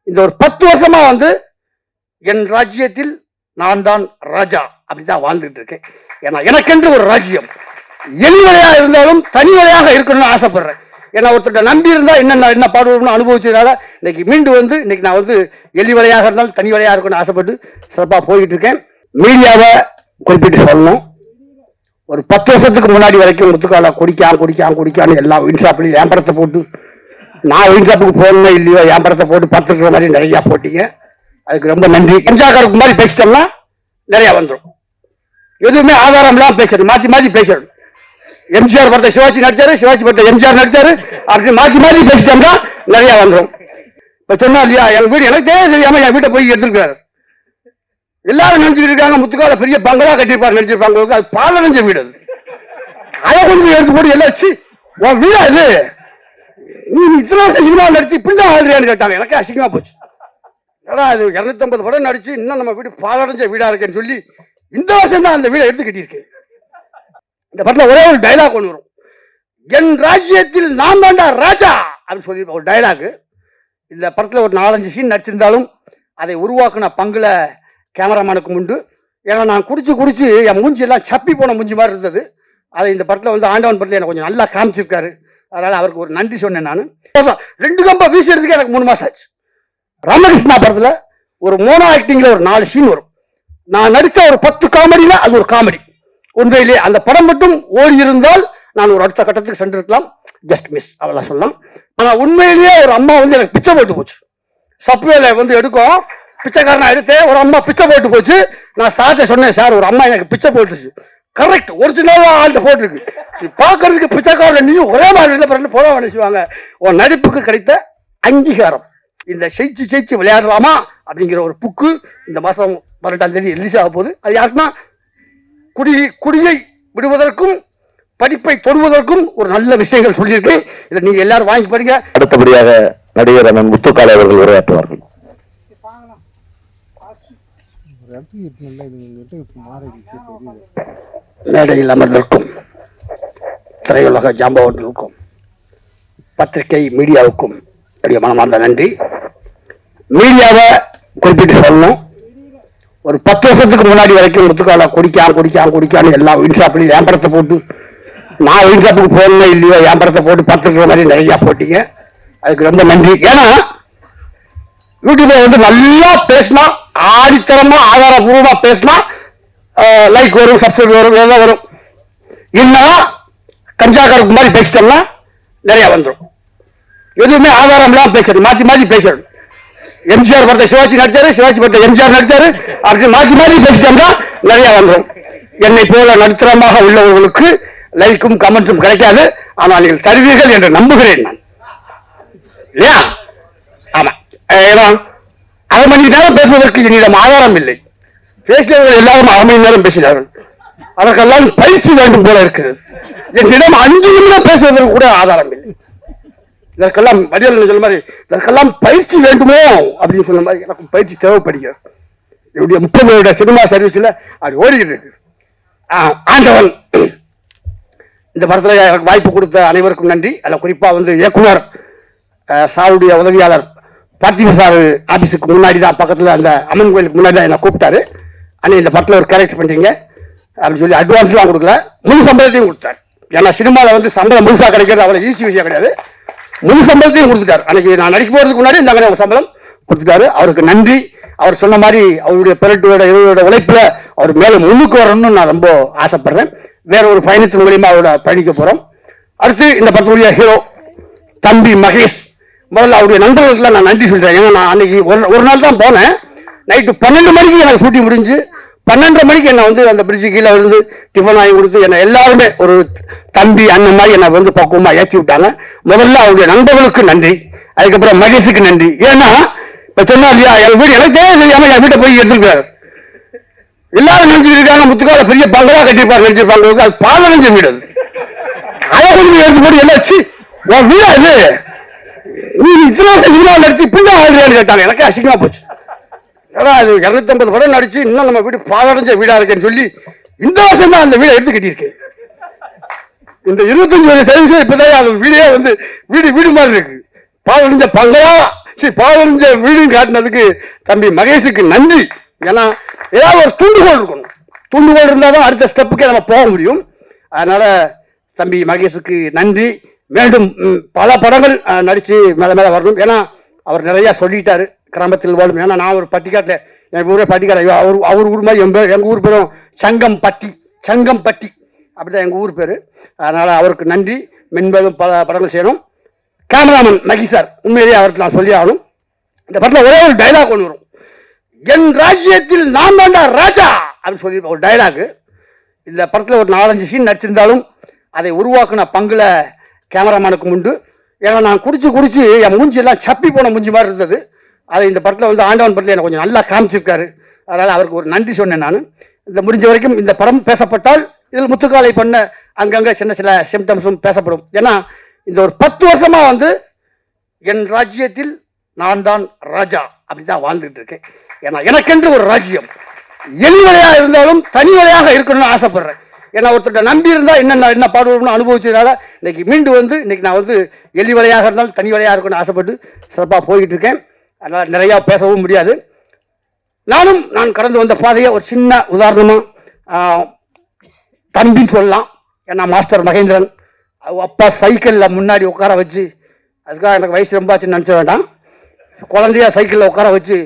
இந்த ஒரு 10 வருஷமா வந்து என் ராஜ்யத்தில் நான் தான் ராஜா அப்படிதான் வாழ்ந்துட்டு இருக்கேன். ஏன்னா எனக்கென்று ஒரு ராஜ்யம் எளிவரையாக இருந்தாலும் தனிவரையாக இருக்கணும்னு ஆசைப்படுறேன். ஏன்னா ஒருத்தர் நம்பி இருந்தா என்ன பாடுவோம்னு அனுபவிச்சதுனால இன்னைக்கு மீண்டு வந்து இன்னைக்கு நான் வந்து எளிவரையாக இருந்தாலும் தனிவரையாக இருக்கணும்னு ஆசைப்பட்டு சிறப்பாக போய்கிட்டு இருக்கேன். மீடியாவை குறிப்பிட்டு சொல்லணும். ஒரு 10 வருஷத்துக்கு முன்னாடி வரைக்கும் முத்துக்கால குடிக்கான்னு எல்லா ஒயின் ஷாப்லையும் என் படத்தை போட்டு நான் ஒயின் ஷாப்புக்கு போகணுமே இல்லையோ என் படத்தை போட்டு பார்த்துக்கிற மாதிரி நிறையா போட்டீங்க. அதுக்கு ரொம்ப நன்றி. கஞ்சாக்காரருக்கு மாதிரி பேசிட்டோம்னா நிறையா வந்துடும். எதுவுமே ஆதாரம் இல்லாமல் பேசுறது, மாற்றி பேசுறது. எம்ஜிஆர் படத்தை சிவாஜி நடிச்சாரு, சிவாஜி படத்தை எம்ஜிஆர் நடிச்சாரு அப்படின்னு மாற்றி பேசிட்டோம்னா நிறையா வந்துடும். இப்போ சொன்னா இல்லையா, என் வீடு எனக்கு தெரியாம என் வீட்டை போய் எடுத்துருக்காரு. எல்லாரும் நினைச்சுட்டு இருக்காங்க முத்துக்கால பெரிய பங்களா கட்டிருப்பாரு நினைச்சிருப்பாங்க. அது பாலடைஞ்ச வீடு. அதை கொண்டு எடுத்து போட்டு எல்லாம் வச்சு உன் வீடா இது, நீ இத்தனை வருஷம் சினிமா நடிச்சு இப்படிதான் ஆளுறியான்னு கேட்டாங்க. எனக்கு அசிங்கமா போச்சு. ஏன்னா அது 250 படம் நடிச்சு இன்னும் நம்ம வீடு பாலடைஞ்ச வீடா இருக்கேன்னு சொல்லி இந்த வருஷம் தான் அந்த வீடை எடுத்து கட்டியிருக்கேன். இந்த படத்துல ஒரே ஒரு டைலாக் ஒன்று வரும், என் ராஜ்யத்தில் நான் தாண்டா ராஜா அப்படின்னு சொல்லி ஒரு டைலாக். இந்த படத்துல ஒரு 4-5 சீன் நடிச்சிருந்தாலும் அதை உருவாக்குன பங்குல கேமராமேனுக்கு உண்டு. ஏன்னா நான் குடிச்சு என் மூஞ்சி எல்லாம் சப்பி போன மூஞ்சி மாதிரி இருந்தது. அதை இந்த படத்தில் வந்து ஆண்டவன் படத்தில் எனக்கு கொஞ்சம் நல்லா காமிச்சிருக்காரு. அதனால அவருக்கு ஒரு நன்றி சொன்னேன். நான் 2 கம்பை வீசுறதுக்கு எனக்கு 3 மாசம் ஆச்சு. ராமகிருஷ்ணா படத்தில் ஒரு மோனோ ஆக்டிங்ல ஒரு 4 சீன் வரும். நான் நடித்த ஒரு 10 காமெடியில அது ஒரு காமெடி. உண்மையிலேயே அந்த படம் மட்டும் ஓடி இருந்தால் நான் ஒரு அடுத்த கட்டத்துக்கு சென்றிருக்கலாம். ஜஸ்ட் மிஸ் அவளை சொல்லலாம். ஆனால் உண்மையிலேயே ஒரு அம்மா வந்து எனக்கு பிச்சை போட்டு போச்சு. சப்வேல வந்து எடுக்கும் பிச்சைக்காரனா எடுத்து ஒரு அம்மா பிச்சை போட்டு போச்சு. நான் சார்ட்ட சொன்னேன், சார் ஒரு அம்மா எனக்கு பிச்சை போட்டுச்சு. கரெக்ட், ஒரிஜினலா ஆள்கிட்ட போட்டுருக்கு. பார்க்கறதுக்கு பிச்சைக்காரன் நீயும் ஒரே மாதிரி இருந்த போட நினைச்சுவாங்க. உன் நடிப்புக்கு கிடைத்த அங்கீகாரம். இந்த ஜெயிச்சு விளையாடலாமா அப்படிங்கிற ஒரு புக்கு இந்த மாசம் 18ஆம் தேதி ரிலீஸ் ஆக போகுது. அது யாருன்னா குடியை விடுவதற்கும் படிப்பை தொடுவதற்கும் ஒரு நல்ல விஷயங்கள் சொல்லியிருக்கேன். இதை நீங்க எல்லாரும் வாங்கி படிங்க. அடுத்தபடியாக நடிகர் அண்ணன் முத்துக்காலை அவர்கள் உரையாற்றுவார்கள். மேடையில் அமர்ந்திருக்கும் திரையுலக ஜாம்பவர்களுக்கும் பத்திரிகை மீடியாவுக்கும் என்னுடைய மனமார்ந்த நன்றி. மீடியாவை குறிப்பிட்டு சொல்லணும். ஒரு 10 வருஷத்துக்கு முன்னாடி வரைக்கும் முத்துக்கால குடிக்கான்னு எல்லா ஒயின் ஷாப்லையும் என் படத்தை போட்டு நான் ஒயின் ஷாப்புக்கு போகணுமே இல்லையோ என் படத்தை போட்டு பார்த்துக்கிற மாதிரி நிறையா போட்டீங்க. அதுக்கு ரொம்ப நன்றி. ஏன்னா யூடியூப்ல வந்து நல்லா பேசினா, ஆடித்தரமா ஆதாரபூர்வமா பேசினா லைக் வரும், சப்ஸ்கிரைப் வரும், எல்லாம் வரும். இன்னும் கஞ்சாக்காரருக்கு மாதிரி பேசிட்டோம்னா நிறைய வந்துடும். எதுவுமே ஆதாரம் இல்லாமல் பேசுறது, மாற்றி பேசுறது. எம்ஜிஆர் படத்தை சிவாஜி நடிச்சாரு, சிவாஜி படத்தை எம்ஜிஆர் நடிச்சாரு அப்படின்னு மாற்றி பேசிட்டோம்னா நிறைய வந்துடும். என்னை போல நடுத்தரமாக உள்ளவர்களுக்கு லைக்கும் கமெண்ட்ஸும் கிடைக்காது. ஆனால் நீங்கள் தருவீர்கள் என்று நம்புகிறேன் நான். இல்லையா? ஆமா. ஏன்னா 1/2 மணி நேரம் பேசுவதற்கு என்னிடம் ஆதாரம் இல்லை. பேசினவர்கள் எல்லாரும் 1/2 மணி நேரம் பேசினார்கள். அதற்கெல்லாம் பயிற்சி வேண்டும் போல இருக்கிறது. என்னிடம் 5 நிமிடம் பேசுவதற்கு கூட ஆதாரம் இல்லை. இதற்கெல்லாம் வடிவேல் சொன்ன மாதிரி இதற்கெல்லாம் பயிற்சி வேண்டுமோ அப்படின்னு சொன்ன மாதிரி எனக்கு பயிற்சி தேவைப்படுகிறது. என்னுடைய 30 வருட சினிமா சர்வீஸ்ல அது ஓடிக்கிட்டு இருக்கு. ஆண்டவன் இந்த படத்தில் எனக்கு வாய்ப்பு கொடுத்த அனைவருக்கும் நன்றி. அதில் குறிப்பாக வந்து இயக்குனர் சாருடைய உதவியாளர் பார்த்திபசார் ஆபீஸுக்கு முன்னாடி தான், பக்கத்தில் அந்த அம்மன் கோயிலுக்கு முன்னாடி தான் என்னை கூப்பிட்டாரு. ஆனால் இந்த படத்தில் ஒரு கேரக்டர் பண்ணுறீங்க அப்படின்னு சொல்லி அட்வான்ஸ்லாம் கொடுக்கல, முழு சம்பளத்தையும் கொடுத்தாரு. ஏன்னா சினிமாவில் வந்து சம்பளம் முழுசாக கிடைக்கிறது அவ்வளோ ஈஸி விஷயம் கிடையாது. முழு சம்பளத்தையும் கொடுத்துட்டாரு. அன்னைக்கு நான் நடிக்க போகிறதுக்கு முன்னாடி இந்த சம்பளம் கொடுத்துட்டாரு. அவருக்கு நன்றி. அவர் சொன்ன மாதிரி அவருடைய 18 உழைப்புல அவர் மேலே முன்னுக்கு வரணும்னு நான் ரொம்ப ஆசைப்படுறேன். வேற ஒரு பயணத்தின் மூலியமா அவரோட பயணிக்க போறோம். அடுத்து இந்த படத்துடைய ஹீரோ தம்பி மகேஷ், முதல்ல அவருடைய நண்பர்களுக்கெல்லாம் நான் நன்றி சொல்றேன். ஏன்னா நான் அன்னைக்கு ஒரு நாள் தான் போனேன். நைட்டு 12 மணிக்கு எனக்கு ஷூட்டிங் முடிஞ்சு 12:30 மணிக்கு என்னை வந்து அந்த பிரிட்ஜு கீழே இருந்து டிஃபன் வாங்கி கொடுத்து என்னை எல்லாருமே ஒரு தம்பி அண்ணன் மாதிரி என்னை வந்து பக்குவமா ஏற்றி விட்டாங்க. முதல்ல அவருடைய நண்பர்களுக்கு நன்றி. அதுக்கப்புறம் மகேஷுக்கு நன்றி. ஏன்னா இப்ப சொன்னா இல்லையா, என் வீடு எனக்கு தெரியாம என் வீட்டை போய் எடுத்துருக்காரு. எல்லாரும் நினைச்சுட்டு இருக்காங்க முத்துக்கால பெரிய பங்களா கட்டிருப்பாரு நினைச்சிருப்பாங்க. அது பாலடைஞ்ச வீடு. அதை கொண்டு எடுத்து போட்டு எல்லாம் வச்சு உன் வீடா இது, நீ இத்தனை வருஷம் சினிமா நடிச்சு இப்படிதான் ஆளுறியான்னு கேட்டாங்க. எனக்கு அசிங்கமா போச்சு. ஏன்னா அது 250 படம் நடிச்சு இன்னும் நம்ம வீடு பாலடைஞ்ச வீடா இருக்கேன்னு சொல்லி இந்த வருஷம் தான் அந்த வீடை எடுத்து கட்டியிருக்கேன். இந்த 25 வருஷம் சர்வீஸ் இப்பதான் அது வீடே வந்து வீடு மாதிரி இருக்கு. பாலடைஞ்ச பங்களா பாவறிஞ்ச வீடு காட்டினதுக்கு தம்பி மகேஷுக்கு நன்றி. ஏன்னா ஏதாவது ஒரு துண்டுகோல் இருக்கணும், துண்டுகோல் இருந்தால் தான் அடுத்த ஸ்டெப்புக்கே நம்ம போக முடியும். அதனால தம்பி மகேஷுக்கு நன்றி. மீண்டும் பல படங்கள் நடித்து மேலே மேலே வரணும். ஏன்னா அவர் நிறையா சொல்லிட்டாரு கிராமத்தில் வாழும். ஏன்னா நான் ஒரு பட்டிக்காட்டில், எங்கள் ஊரே பட்டிக்காடு, அவர் ஊர் மாதிரி எங்கள் ஊர் பேரும் சங்கம்பட்டி அப்படிதான் எங்கள் ஊர் பேர். அதனால் அவருக்கு நன்றி. மென்மேலும் பல படங்கள் செய்யணும். கேமராமேன் மகி சார், உண்மையிலேயே அவருக்கு நான் சொல்லி ஆகணும். இந்த படத்தில் ஒரே ஒரு டைலாக் ஒன்று வரும், என் ராஜ்யத்தில் நான் தாண்டா ராஜா அப்படின்னு சொல்லி ஒரு டைலாக். இந்த படத்தில் ஒரு 4-5 சீன் நடிச்சிருந்தாலும் அதை உருவாக்குன பங்குல கேமராமேனுக்கு உண்டு. ஏன்னா நான் குடிச்சு என் மூஞ்சி எல்லாம் சப்பி போன மூஞ்சி மாதிரி இருந்தது. அதை இந்த படத்தில் வந்து ஆண்டவன் படத்தில் எனக்கு கொஞ்சம் நல்லா காமிச்சிருக்காரு. அதனால் அவருக்கு ஒரு நன்றி சொன்னேன் நான். இந்த முடிஞ்ச வரைக்கும் இந்த படம் பேசப்பட்டால் இதில் முத்துக்காலை பண்ண அங்கங்கே சில சிம்டம்ஸும் பேசப்படும். ஏன்னா இந்த ஒரு 10 வருஷமா வந்து என் ராஜ்யத்தில் நான் தான் ராஜா அப்படி தான் வாழ்ந்துட்டு இருக்கேன். ஏன்னா எனக்கென்று ஒரு ராஜ்யம், எலி வலையாக இருந்தாலும் தனி வலையாக இருக்கணும்னு ஆசைப்படுறேன். ஏன்னா ஒருத்தர் நம்பி இருந்தால் என்ன பாடுவோம்னு அனுபவிச்சதுனால இன்னைக்கு மீண்டு வந்து இன்னைக்கு நான் வந்து எலி வலையாக இருந்தாலும் தனி வலையாக இருக்கணும்னு ஆசைப்பட்டு சிறப்பாக போய்கிட்டு இருக்கேன். அதனால் நிறையா பேசவும் முடியாது. நான் கடந்து வந்த பாதையை ஒரு சின்ன உதாரணமாக தம்பின்னு சொல்லலாம். ஏன்னா மாஸ்டர் மகேந்திரன் அப்பா சைக்கிளில் முன்னாடி உட்கார வச்சு, அதுக்காக எனக்கு வயசு ரொம்ப ஆச்சுன்னு நினச்ச வேண்டாம், குழந்தையா சைக்கிளில் உட்கார வச்சு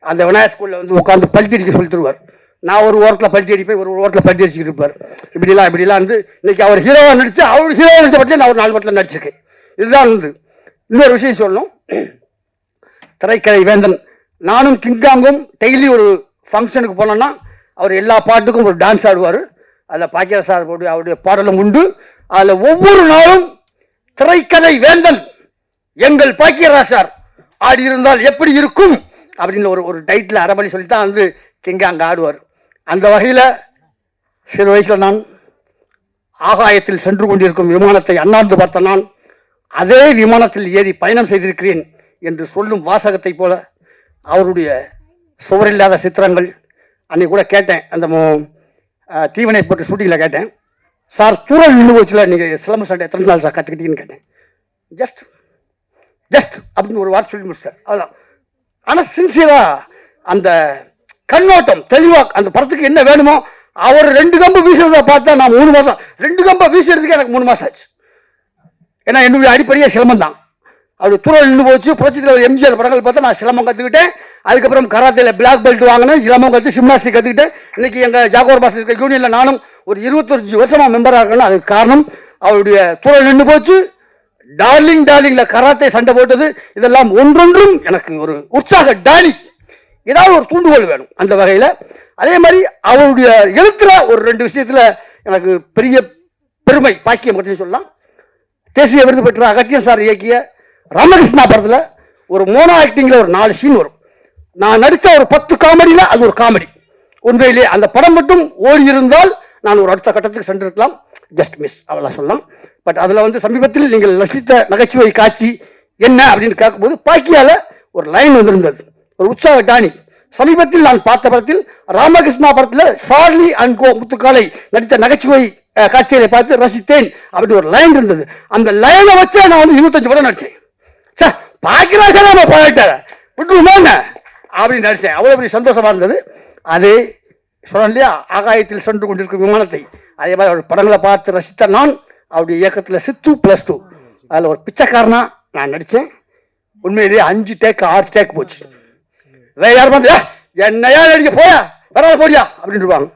அந்த விநாயகர் ஸ்கூலில் வந்து உட்காந்து பல்ட்டி அடிக்க சொல்லி தருவார். நான் ஒரு ஓரத்தில் பல்ட்டி அடிப்பேன், ஒரு ஓரத்தில் பல்ட்டி அடிச்சுக்கிட்டு இருப்பார். இப்படிலாம் வந்து இன்னைக்கு அவர் ஹீரோவாக நடிச்சு, அவர் ஹீரோவாக நடிச்ச பற்றியே நான் ஒரு 4 படத்தில் நடிச்சிருக்கேன். இதுதான் வந்து இன்னொரு விஷயம் சொல்லணும். திரைக்கதை வேந்தன் நானும் கிங்காங்கும் டெய்லி ஒரு ஃபங்க்ஷனுக்கு போனோன்னா அவர் எல்லா பாட்டுக்கும் ஒரு டான்ஸ் ஆடுவார். அதில் பாக்கிய சார் அவருடைய பாடலும் உண்டு. அதில் ஒவ்வொரு நாளும் திரைக்கதை வேந்தன் எங்கள் பாக்கியராஜ் சார் ஆடி இருந்தால் எப்படி இருக்கும் அப்படின்னு ஒரு டைட்டில் அரைமணி சொல்லி தான் வந்து கிங்காங்க ஆடுவார். அந்த வகையில் சிறு வயசில் நான் ஆகாயத்தில் சென்று கொண்டிருக்கும் விமானத்தை அண்ணாந்து பார்த்த நான் அதே விமானத்தில் ஏறி பயணம் செய்திருக்கிறேன் என்று சொல்லும் வாசகத்தை போல அவருடைய சுவரில்லாத சித்திரங்கள். அன்னைக்கு கூட கேட்டேன், அந்த தீவனை போட்டு ஷூட்டிங்கில் கேட்டேன், சார் தூரல் நின்று போச்சுல, நீங்கள் சிலம்பு சண்டை எத்தனை நாள் சார் கற்றுக்கிட்டீங்கன்னு கேட்டேன். ஜஸ்ட் அப்படின்னு ஒரு வார்த்தை சொல்லி முடிச்சார், அவ்வளோதான். ஆனால் சின்சியராக அந்த கண்ணோட்டம் தெளிவாக அந்த படத்துக்கு என்ன வேணுமோ அவர் 2 கம்பு வீசுறதை பார்த்தா நான் 3 மாதம் 2 கம்பை வீசுறதுக்கு எனக்கு 3 மாதம் ஆச்சு. ஏன்னா என்னுடைய அடிப்படையே சிலம்பம் தான். அவர் தூரல் நின்று போச்சு. புரட்சித்தில் எம்ஜிஆர் படங்கள் பார்த்தா நான் சிலம்பம் கற்றுக்கிட்டேன். அதுக்கப்புறம் கராத்தேல பிளாக் பெல்ட் வாங்கினேன், சிலம்பம் கற்று ஜிம்னாஸ்டிக் கற்றுக்கிட்டேன். இன்னைக்கு எங்கள் ஜாகோர் பாஸ் இருக்க யூனியனில் நானும் ஒரு 25 வருஷமாக மெம்பராக இருக்கேன்னா அதுக்கு காரணம் அவருடைய தூரல் நின்று போச்சு, டார்லிங்ல கராத்தே சண்டை போட்டது, இதெல்லாம் ஒன்றொன்றும் எனக்கு ஒரு உற்சாக டாலி. ஏதாவது ஒரு தூண்டுகோல் வேணும் அந்த வகையில். அதே மாதிரி அவருடைய எழுத்துல ஒரு 2 விஷயத்தில் எனக்கு பெரிய பெருமை பாக்கியம் பற்றி சொல்லலாம். தேசிய விருது பெற்ற அகத்தியன் சார் இயக்கிய ராமகிருஷ்ணா படத்தில் ஒரு மோனோ ஆக்டிங்கில் ஒரு 4 சீன் வரும். நான் நடித்த ஒரு 10 காமெடியில் அது ஒரு காமெடி. உண்மையிலே அந்த படம் மட்டும் ஓடி இருந்தால் நான் ஒரு அடுத்த கட்டத்துக்கு சென்றிருக்கலாம். ஜஸ்ட் மிஸ் அவ்வளோ சொல்லலாம். பட் அதில் வந்து சமீபத்தில் நீங்கள் ரசித்த நகைச்சுவை காட்சி என்ன அப்படின்னு கேட்கும்போது பாக்கியால் ஒரு லைன் வந்திருந்தது, ஒரு உற்சாக டானி. சமீபத்தில் நான் பார்த்த படத்தில் ராமகிருஷ்ணா படத்தில் சார்லி அண்ட் கோ முத்துக்காலை நடித்த நகைச்சுவை காட்சிகளை பார்த்து ரசித்தேன் அப்படி ஒரு லைன் இருந்தது. அந்த லைனை வச்சு நான் வந்து 25 படம் நடித்தேன். சார் பாக்கியராஜா நம்ம போயிட்டார விட்டுருமாங்க அப்படின்னு நடித்தேன். அவ்வளோ பெரிய சந்தோஷமா இருந்தது. அதே சொன்னேன் இல்லையா, ஆகாயத்தில் சென்று கொண்டிருக்கும் விமானத்தை, அதே மாதிரி அவர் படங்களை பார்த்து ரசித்த நான் அவருடைய இயக்கத்தில் சித்து +2 அதில் ஒரு பிச்சைக்காரனா நான் நடித்தேன். உண்மையிலேயே 5 டேக் 6 டேக் போச்சு. வேற யாரும் வந்து என்னையா நடிக்க போயா வராத போடியா அப்படின்னு இருப்பாங்க.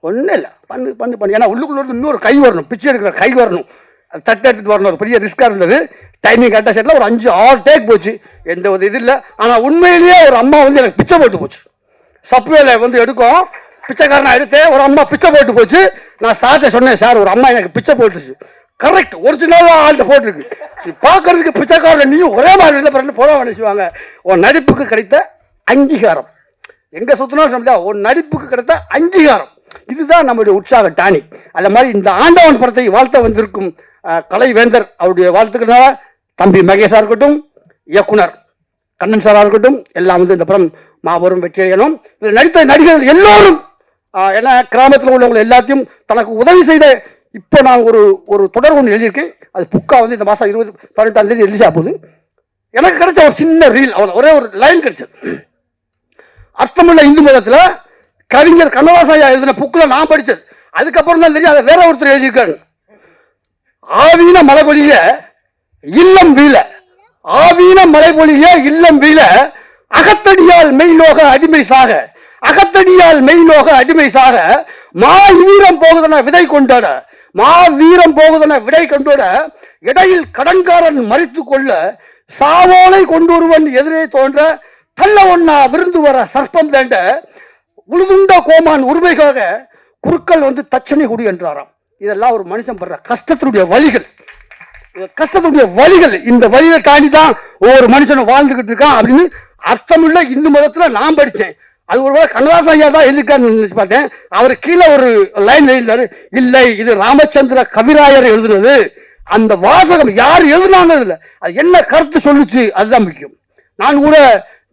ஒன்றும் இல்லை, பண்ணு. ஏன்னா உள்ளுக்குள்ள இன்னொரு கை வரணும், பிச்சை எடுக்கிற கை வரணும், அது தட்டை எடுத்துட்டு வரணும். ஒரு பெரிய ரிஸ்காக இருந்தது. டைமிங் கரெக்டாக செட்டில் ஒரு 5-6 டேக் போச்சு. எந்த ஒரு இது இல்லை. ஆனால் உண்மையிலேயே ஒரு அம்மா வந்து எனக்கு பிச்சை போட்டு போச்சு. சப்வேல வந்து எடுக்கும், பிச்சைக்காரனா எடுத்தேன், ஒரு அம்மா பிச்சை போட்டு போச்சு. நான் சார்ட்ட சொன்னேன், சார் ஒரு அம்மா எனக்கு பிச்சை போட்டுச்சு. கரெக்ட், ஒரிஜினலாக ஆள்கிட்ட போட்டிருக்கு. நீ பார்க்கறதுக்கு பிச்சைக்காரன் நீயும் ஒரே மாதிரி இருந்த பிறகு போட நினைச்சுவாங்க. உன் நடிப்புக்கு கிடைத்த அங்கீகாரம் எங்கே சுற்றினாலும் சமைச்சா உன் நடிப்புக்கு கிடைத்த அங்கீகாரம், இதுதான் நம்முடைய உற்சாக டானி. அந்த மாதிரி இந்த ஆண்டவன் படத்தை வாழ்த்த வந்திருக்கும் கலைவேந்தர் அவருடைய வாழ்த்துக்களாக தம்பி மகேஷா இருக்கட்டும், இயக்குனர் கண்ணன் சாரா இருக்கட்டும், எல்லாம் வந்து இந்த படம் மாபெரும் வெற்றி அடையணும். இதில் நடித்த நடிகர்கள் எல்லோரும் ஏன்னா கிராமத்தில் உள்ளவங்க எல்லாத்தையும் தனக்கு உதவி செய்த. இப்போ நான் ஒரு தொடர் ஒன்று எழுதியிருக்கேன். அது புக்கா வந்து இந்த மாதம் 18ஆம் தேதி ரிலீஸ் ஆகுது. எனக்கு கிடைச்ச ஒரு சின்ன ரீல், அவ்வளோ ஒரே ஒரு லைன் கிடைச்சது. அர்த்தமுள்ள இந்து மதத்துல கவிஞர் கண்ணதாசன் ஐயா எழுதின புக்கில் நான் படிச்சது. அதுக்கப்புறம் தான் தெரியும் அதை வேற ஒருத்தர் எழுதியிருக்காரு. ஆவீன மலை பொழிய இல்லம் வீழ, ஆவீன மலை பொழிய இல்லம் வீழ, அகத்தடியால் மெய்நோக அடிமை சாக, அகத்தடியால் மெய்நோக அடிமை சாக, மா வீரம் போகுதன விதை கொண்டாட, மா வீரம் போகுதன விடை கொண்டோட, இடையில் கடன்காரன் மறித்து கொள்ள, சாவோலை கொண்டொருவன் எதிரே தோன்ற, தள்ள ஒன்னா விருந்து வர சர்ப்பம் வேண்ட, உழுதுண்ட கோமான் உரிமைக்காக குருக்கள் வந்து தச்சனை குடி என்றாராம். இதெல்லாம் ஒரு மனுஷன் படுற கஷ்டத்தினுடைய வழிகள், கஷ்டத்துடைய வழிகள். இந்த வழியை தாண்டி தான் ஒவ்வொரு மனுஷனும் வாழ்ந்துகிட்டு இருக்கான் அப்படின்னு அர்த்தமுள்ள இந்து மதத்துல நான் படித்தேன். அது ஒருவேளை கண்ணதாசன் ஐயா தான் எழுதிருக்காருன்னு நினைச்சு பார்த்தேன். அவர் கீழே ஒரு லைன் எழுதினாரு, இல்லை இது ராமச்சந்திர கவிராயர் எழுதுனது. அந்த வாசகம் யார் எழுதுனாங்க, இதுல அது என்ன கருத்து சொல்லுச்சு அதுதான் முக்கியம். நான் கூட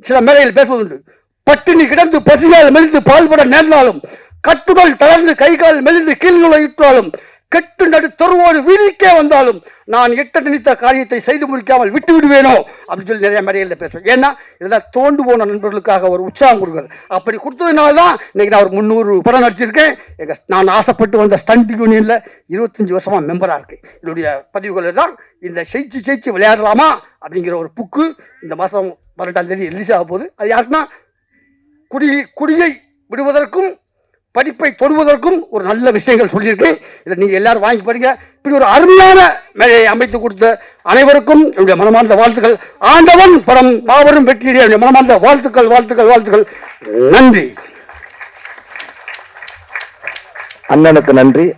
சில மேடையில் பேசுவதுண்டு. பட்டினி கிடந்து பசியால் மெலிந்து பால்பட நேர்ந்தாலும், கட்டுடல் தளர்ந்து கை கால் மெலிந்து கீழ்நுழை இட்டாலும், கெட்டு நடு தொருவோடு வீதிக்கே வந்தாலும், நான் எட்ட நினைத்த காரியத்தை செய்து முடிக்காமல் விட்டு விடுவேனோ அப்படின்னு சொல்லி நிறைய மேடைகளில் பேசுவேன். ஏன்னா இதெல்லாம் தோண்டு போன நண்பர்களுக்காக ஒரு உற்சாகம் கொடுக்குறது. அப்படி கொடுத்ததுனால தான் இன்னைக்கு நான் ஒரு 300 படம் நடிச்சிருக்கேன். நான் ஆசைப்பட்டு வந்த ஸ்டண்ட் யூனியன்ல 25 வருஷமா மெம்பராக இருக்கேன். என்னுடைய பதிவுகளில் தான் இந்த ஜெயிச்சு விளையாடலாமா அப்படிங்கிற ஒரு புக்கு இந்த மாதம் 12ஆம் தேதி ரிலீஸ் ஆக போகுது. அது யாருன்னா குடியை விடுவதற்கும் படிப்பை தொடுவதற்கும் ஒரு நல்ல விஷயங்கள் சொல்லியிருக்கேன். இதை நீங்க எல்லாரும் வாங்கி படிங்க. இப்படி ஒரு அருமையான மேடையை அமைத்து கொடுத்த அனைவருக்கும் என்னுடைய மனமார்ந்த வாழ்த்துக்கள். ஆண்டவன் படம் மாபெரும் வெற்றியுடைய என்னுடைய மனமார்ந்த வாழ்த்துக்கள் வாழ்த்துக்கள் வாழ்த்துக்கள். நன்றி. அண்ணனுக்கு நன்றி.